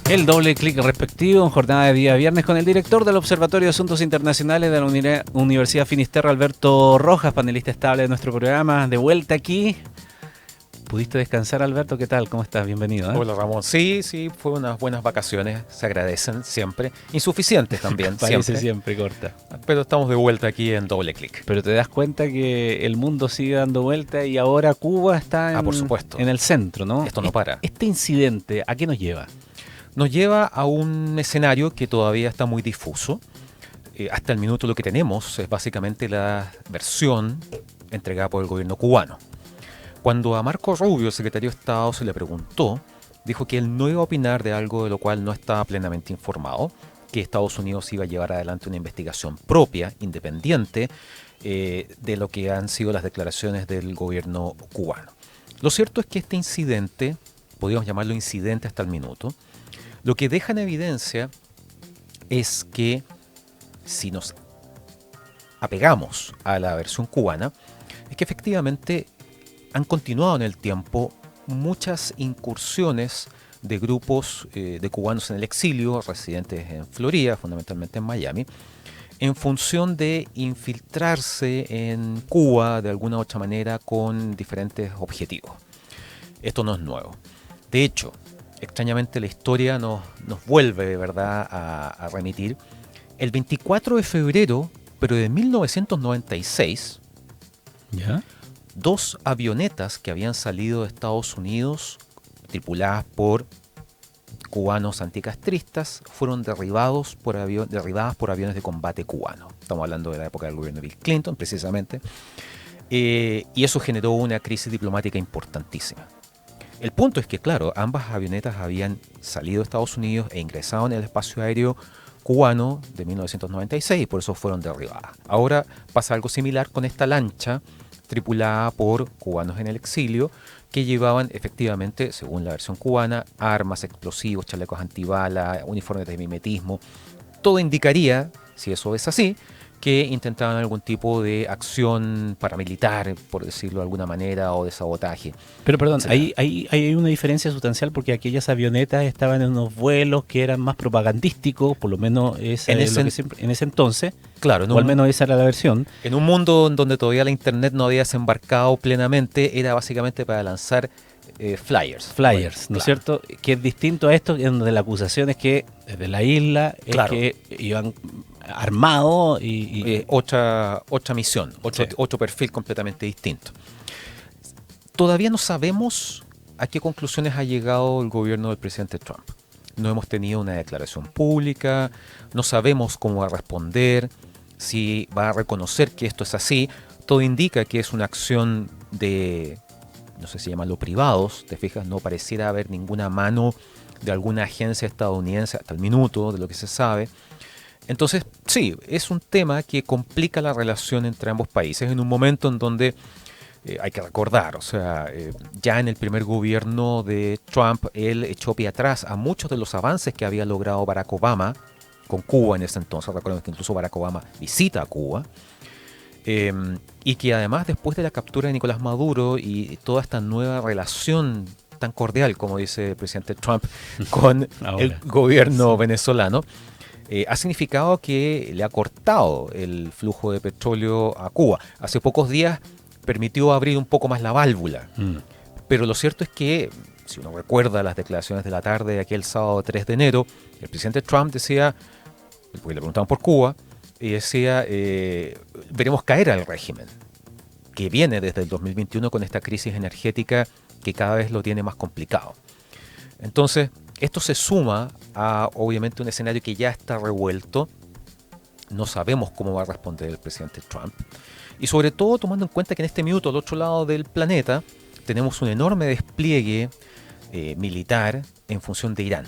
El doble clic respectivo en jornada de día viernes con el director del Observatorio de Asuntos Internacionales de la Universidad Finisterre, Alberto Rojas, panelista estable de nuestro programa. De vuelta aquí. ¿Pudiste descansar, Alberto? ¿Qué tal? ¿Cómo estás? Bienvenido. Hola, Ramón. Sí, fue unas buenas vacaciones, se agradecen siempre. Insuficientes también, Parece siempre corta. Pero estamos de vuelta aquí en doble clic. Pero te das cuenta que el mundo sigue dando vuelta y ahora Cuba está por supuesto, en el centro, ¿no? Esto no para. Este incidente, ¿a qué nos lleva? Nos lleva a un escenario que todavía está muy difuso. Hasta el minuto lo que tenemos es básicamente la versión entregada por el gobierno cubano. Cuando a Marco Rubio, el secretario de Estado, se le preguntó, dijo que él no iba a opinar de algo de lo cual no estaba plenamente informado, que Estados Unidos iba a llevar adelante una investigación propia, independiente, de lo que han sido las declaraciones del gobierno cubano. Lo cierto es que este incidente, podríamos llamarlo incidente hasta el minuto, lo que deja en evidencia es que si nos apegamos a la versión cubana, es que efectivamente han continuado en el tiempo muchas incursiones de grupos de cubanos en el exilio, residentes en Florida, fundamentalmente en Miami, en función de infiltrarse en Cuba de alguna u otra manera con diferentes objetivos. Esto no es nuevo. De hecho, extrañamente la historia nos vuelve, ¿verdad?, a remitir. El 24 de febrero, pero de 1996, ¿ya?, 2 avionetas que habían salido de Estados Unidos, tripuladas por cubanos anticastristas, fueron derribadas por aviones de combate cubanos. Estamos hablando de la época del gobierno de Bill Clinton, precisamente. Y eso generó una crisis diplomática importantísima. El punto es que, claro, ambas avionetas habían salido de Estados Unidos e ingresado en el espacio aéreo cubano de 1996 y por eso fueron derribadas. Ahora pasa algo similar con esta lancha tripulada por cubanos en el exilio que llevaban efectivamente, según la versión cubana, armas, explosivos, chalecos antibala, uniformes de mimetismo. Todo indicaría, si eso es así, que intentaban algún tipo de acción paramilitar, por decirlo de alguna manera, o de sabotaje. Pero perdón, hay una diferencia sustancial porque aquellas avionetas estaban en unos vuelos que eran más propagandísticos, por lo menos en ese entonces, claro, o al menos esa era la versión. En un mundo en donde todavía la internet no había desembarcado plenamente, era básicamente para lanzar flyers, bueno, ¿no es cierto? Que es distinto a esto, en donde la acusación es que desde la isla es que iban armados y otra misión, otro perfil completamente distinto. Todavía no sabemos a qué conclusiones ha llegado el gobierno del presidente Trump. No hemos tenido una declaración pública, no sabemos cómo va a responder, si va a reconocer que esto es así. Todo indica que es una acción de, no sé si llamarlo privados, te fijas, no pareciera haber ninguna mano de alguna agencia estadounidense hasta el minuto de lo que se sabe. Entonces, sí, es un tema que complica la relación entre ambos países en un momento en donde hay que recordar, o sea, ya en el primer gobierno de Trump, él echó pie atrás a muchos de los avances que había logrado Barack Obama con Cuba en ese entonces. Recordemos que incluso Barack Obama visita a Cuba. Y que además, después de la captura de Nicolás Maduro y toda esta nueva relación tan cordial, como dice el presidente Trump, con el gobierno venezolano, ha significado que le ha cortado el flujo de petróleo a Cuba. Hace pocos días permitió abrir un poco más la válvula. Pero lo cierto es que, si uno recuerda las declaraciones de la tarde de aquel sábado 3 de enero, el presidente Trump decía, porque le preguntaban por Cuba, y decía, veremos caer al régimen, que viene desde el 2021 con esta crisis energética que cada vez lo tiene más complicado. Entonces, esto se suma a, obviamente, un escenario que ya está revuelto. No sabemos cómo va a responder el presidente Trump. Y sobre todo tomando en cuenta que en este minuto, al otro lado del planeta, tenemos un enorme despliegue militar en función de Irán.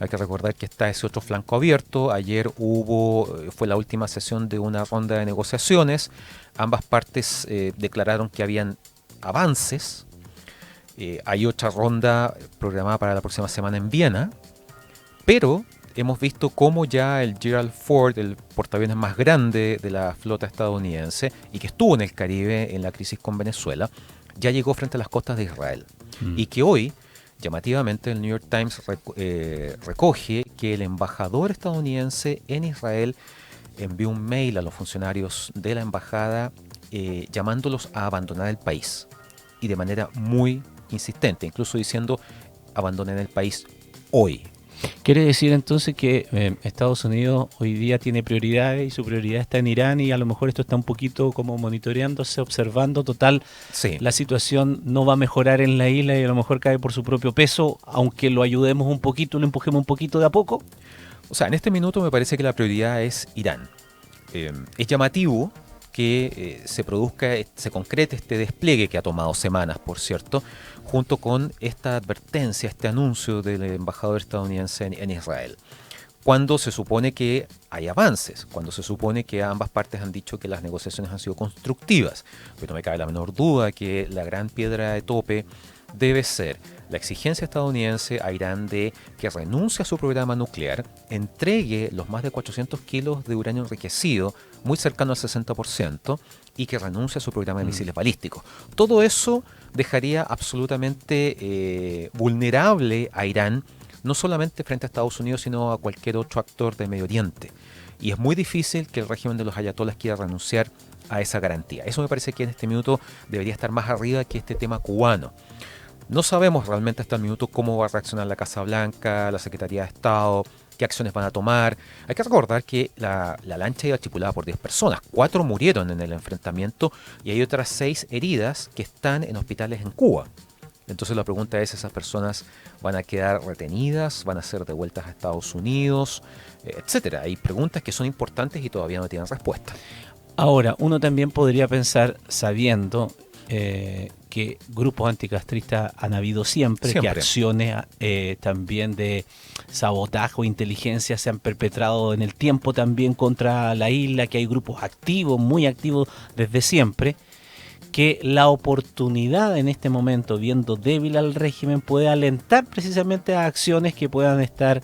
Hay que recordar que está ese otro flanco abierto. Ayer fue la última sesión de una ronda de negociaciones. Ambas partes declararon que habían avances. Hay otra ronda programada para la próxima semana en Viena, pero hemos visto cómo ya el Gerald Ford, el portaaviones más grande de la flota estadounidense y que estuvo en el Caribe en la crisis con Venezuela, ya llegó frente a las costas de Israel. Y que hoy Llamativamente, el New York Times recoge que el embajador estadounidense en Israel envió un mail a los funcionarios de la embajada llamándolos a abandonar el país, y de manera muy insistente, incluso diciendo abandonen el país hoy. Quiere decir entonces que Estados Unidos hoy día tiene prioridades y su prioridad está en Irán, y a lo mejor esto está un poquito como monitoreándose, observando. Total, Sí. la situación no va a mejorar en la isla y a lo mejor cae por su propio peso, aunque lo ayudemos un poquito, lo empujemos un poquito de a poco. O sea, en este minuto me parece que la prioridad es Irán. Es llamativo que se concrete este despliegue, que ha tomado semanas, por cierto, junto con esta advertencia, este anuncio del embajador estadounidense en Israel. Cuando se supone que hay avances, cuando se supone que ambas partes han dicho que las negociaciones han sido constructivas, pero no me cabe la menor duda que la gran piedra de tope debe ser la exigencia estadounidense a Irán de que renuncie a su programa nuclear, entregue los más de 400 kilos de uranio enriquecido, muy cercano al 60%, y que renuncie a su programa de misiles balísticos. Todo eso dejaría absolutamente vulnerable a Irán, no solamente frente a Estados Unidos, sino a cualquier otro actor de Medio Oriente. Y es muy difícil que el régimen de los ayatolás quiera renunciar a esa garantía. Eso me parece que en este minuto debería estar más arriba que este tema cubano. No sabemos realmente hasta el minuto cómo va a reaccionar la Casa Blanca, la Secretaría de Estado, qué acciones van a tomar. Hay que recordar que la lancha iba tripulada por 10 personas. 4 murieron en el enfrentamiento y hay otras 6 heridas que están en hospitales en Cuba. Entonces la pregunta es, ¿esas personas van a quedar retenidas? ¿Van a ser devueltas a Estados Unidos? Etcétera. Hay preguntas que son importantes y todavía no tienen respuesta. Ahora, uno también podría pensar, sabiendo que grupos anticastristas han habido siempre, que acciones también de sabotaje o inteligencia se han perpetrado en el tiempo también contra la isla, que hay grupos activos, muy activos desde siempre, que la oportunidad en este momento, viendo débil al régimen, puede alentar precisamente a acciones que puedan estar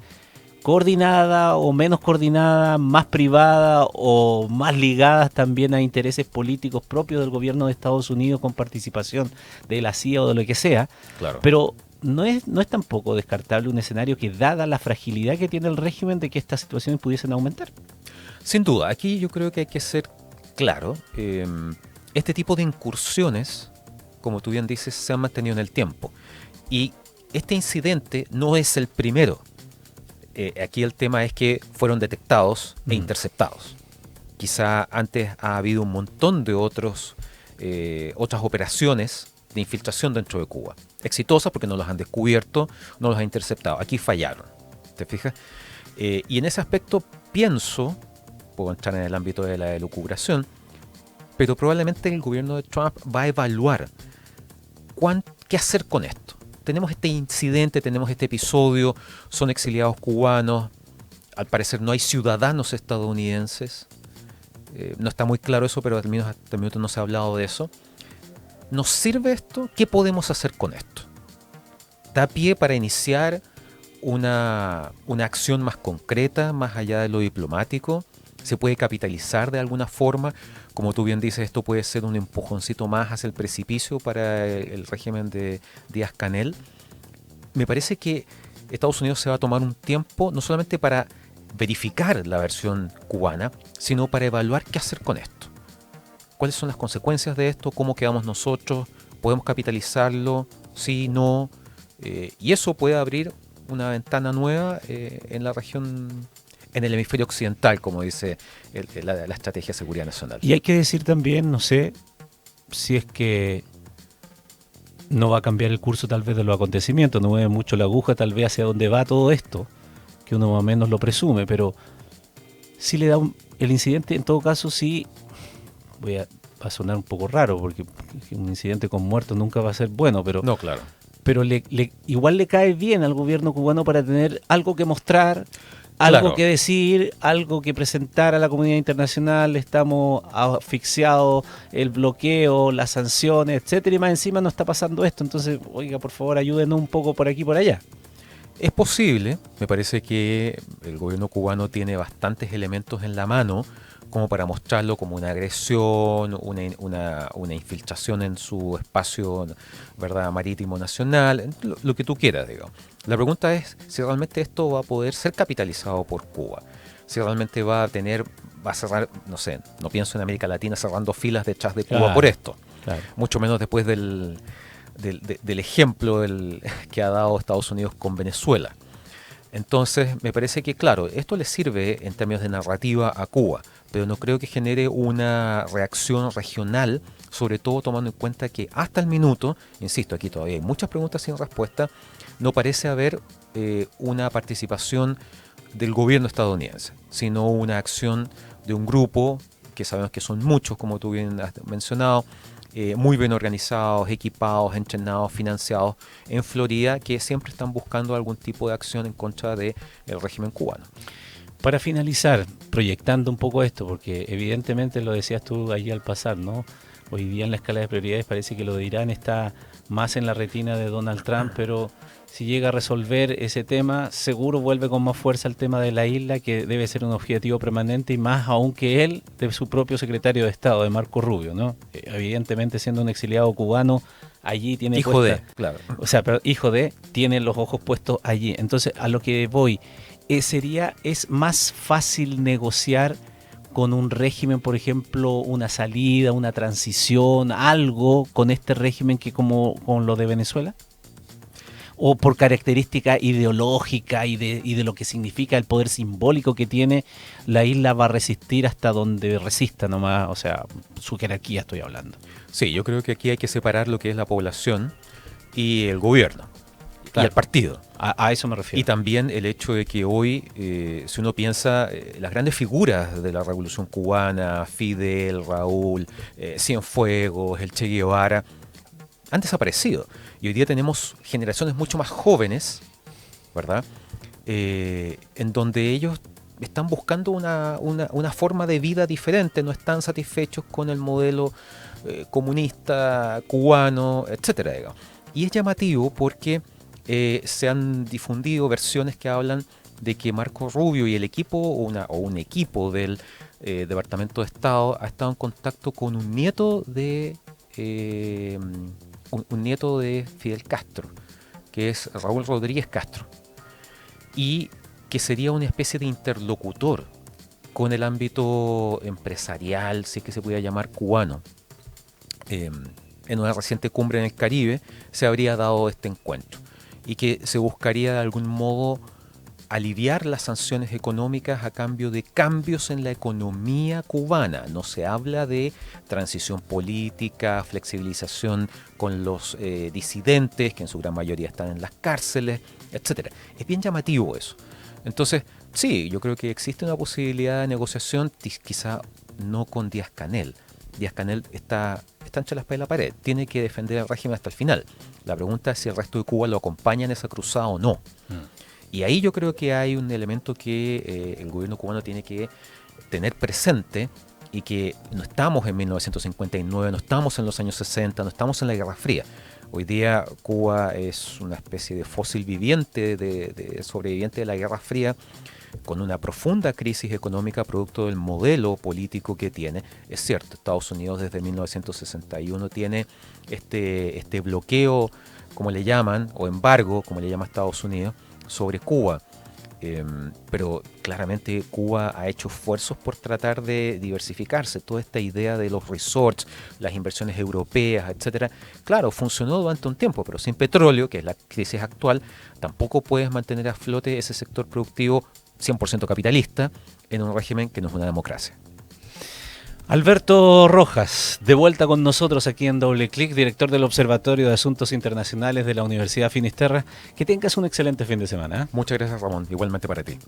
coordinada o menos coordinada, más privada o más ligadas también a intereses políticos propios del gobierno de Estados Unidos, con participación de la CIA o de lo que sea. Claro. Pero no es tampoco descartable un escenario que, dada la fragilidad que tiene el régimen, de que estas situaciones pudiesen aumentar. Sin duda, aquí yo creo que hay que ser claro. Este tipo de incursiones, como tú bien dices, se han mantenido en el tiempo. Y este incidente no es el primero. Aquí el tema es que fueron detectados e interceptados. Quizá antes ha habido un montón de otras operaciones de infiltración dentro de Cuba. Exitosas porque no los han descubierto, no los han interceptado. Aquí fallaron, ¿te fijas? Y en ese aspecto pienso, puedo entrar en el ámbito de la elucubración, pero probablemente el gobierno de Trump va a evaluar qué hacer con esto. Tenemos este incidente, tenemos este episodio, son exiliados cubanos, al parecer no hay ciudadanos estadounidenses, no está muy claro eso, pero al menos hasta el minuto no se ha hablado de eso. ¿Nos sirve esto? ¿Qué podemos hacer con esto? ¿Da pie para iniciar una acción más concreta, más allá de lo diplomático? ¿Se puede capitalizar de alguna forma? Como tú bien dices, esto puede ser un empujoncito más hacia el precipicio para el régimen de Díaz-Canel. Me parece que Estados Unidos se va a tomar un tiempo no solamente para verificar la versión cubana, sino para evaluar qué hacer con esto. ¿Cuáles son las consecuencias de esto? ¿Cómo quedamos nosotros? ¿Podemos capitalizarlo? ¿Sí? ¿No? Y eso puede abrir una ventana nueva en la región, en el hemisferio occidental, como dice la Estrategia de Seguridad Nacional. Y hay que decir también, no sé si es que no va a cambiar el curso tal vez de los acontecimientos, no mueve mucho la aguja tal vez hacia dónde va todo esto, que uno más o menos lo presume, pero sí le da el incidente, en todo caso sí, va a sonar un poco raro, porque un incidente con muertos nunca va a ser bueno, pero no, claro. Pero igual le cae bien al gobierno cubano para tener algo que mostrar, algo que decir, algo que presentar a la comunidad internacional. Estamos asfixiados, el bloqueo, las sanciones, etcétera, y más encima no está pasando esto. Entonces, oiga, por favor, ayúdenos un poco por aquí y por allá. Es posible, me parece que el gobierno cubano tiene bastantes elementos en la mano como para mostrarlo como una agresión, una infiltración en su espacio, ¿verdad?, marítimo nacional, lo que tú quieras, digamos. La pregunta es si realmente esto va a poder ser capitalizado por Cuba, si realmente va a cerrar, no sé, no pienso en América Latina cerrando filas detrás de Cuba por esto, mucho menos después del ejemplo que ha dado Estados Unidos con Venezuela. Entonces, me parece que, claro, esto le sirve en términos de narrativa a Cuba, pero no creo que genere una reacción regional, sobre todo tomando en cuenta que hasta el minuto, insisto, aquí todavía hay muchas preguntas sin respuesta, no parece haber una participación del gobierno estadounidense, sino una acción de un grupo, que sabemos que son muchos, como tú bien has mencionado, muy bien organizados, equipados, entrenados, financiados en Florida, que siempre están buscando algún tipo de acción en contra del régimen cubano. Para finalizar, proyectando un poco esto, porque evidentemente lo decías tú allí al pasar, ¿no? Hoy día en la escala de prioridades parece que lo de Irán está más en la retina de Donald Trump, pero si llega a resolver ese tema, seguro vuelve con más fuerza el tema de la isla, que debe ser un objetivo permanente, y más aún que él, de su propio secretario de Estado, de Marco Rubio, ¿no? Evidentemente, siendo un exiliado cubano, allí tiene hijo puesta, de, claro. O sea, pero hijo de, tiene los ojos puestos allí. Entonces, a lo que voy, es más fácil negociar con un régimen, por ejemplo, una salida, una transición, algo con este régimen que como con lo de Venezuela? ¿O por característica ideológica y de lo que significa el poder simbólico que tiene, la isla va a resistir hasta donde resista nomás? O sea, su jerarquía estoy hablando. Sí, yo creo que aquí hay que separar lo que es la población y el gobierno. Claro. Y el partido. A eso me refiero. Y también el hecho de que hoy, si uno piensa, las grandes figuras de la Revolución Cubana, Fidel, Raúl, Cienfuegos, el Che Guevara, han desaparecido. Y hoy día tenemos generaciones mucho más jóvenes, ¿verdad? En donde ellos están buscando una forma de vida diferente, no están satisfechos con el modelo comunista, cubano, etcétera, digamos. Y es llamativo porque se han difundido versiones que hablan de que Marco Rubio y el equipo o un equipo del Departamento de Estado ha estado en contacto con un nieto de Fidel Castro, que es Raúl Rodríguez Castro, y que sería una especie de interlocutor con el ámbito empresarial, si es que se pudiera llamar, cubano. En una reciente cumbre en el Caribe se habría dado este encuentro y que se buscaría de algún modo aliviar las sanciones económicas a cambio de cambios en la economía cubana. No se habla de transición política, flexibilización con los disidentes, que en su gran mayoría están en las cárceles, etcétera. Es bien llamativo eso. Entonces, sí, yo creo que existe una posibilidad de negociación, quizá no con Díaz-Canel. Díaz-Canel está entre la espada y la pared, tiene que defender el régimen hasta el final. La pregunta es si el resto de Cuba lo acompaña en esa cruzada o no. Y ahí yo creo que hay un elemento que el gobierno cubano tiene que tener presente, y que no estamos en 1959, no estamos en los años 60, no estamos en la Guerra Fría. Hoy día Cuba es una especie de fósil viviente, de sobreviviente de la Guerra Fría, con una profunda crisis económica producto del modelo político que tiene. Es cierto, Estados Unidos desde 1961 tiene este bloqueo, como le llaman, o embargo, como le llama Estados Unidos, sobre Cuba. Pero claramente Cuba ha hecho esfuerzos por tratar de diversificarse. Toda esta idea de los resorts, las inversiones europeas, etcétera, claro, funcionó durante un tiempo, pero sin petróleo, que es la crisis actual, tampoco puedes mantener a flote ese sector productivo 100% capitalista en un régimen que no es una democracia. Alberto Rojas, de vuelta con nosotros aquí en Doble Clic, director del Observatorio de Asuntos Internacionales de la Universidad Finisterra. Que tengas un excelente fin de semana. Muchas gracias, Ramón. Igualmente para ti.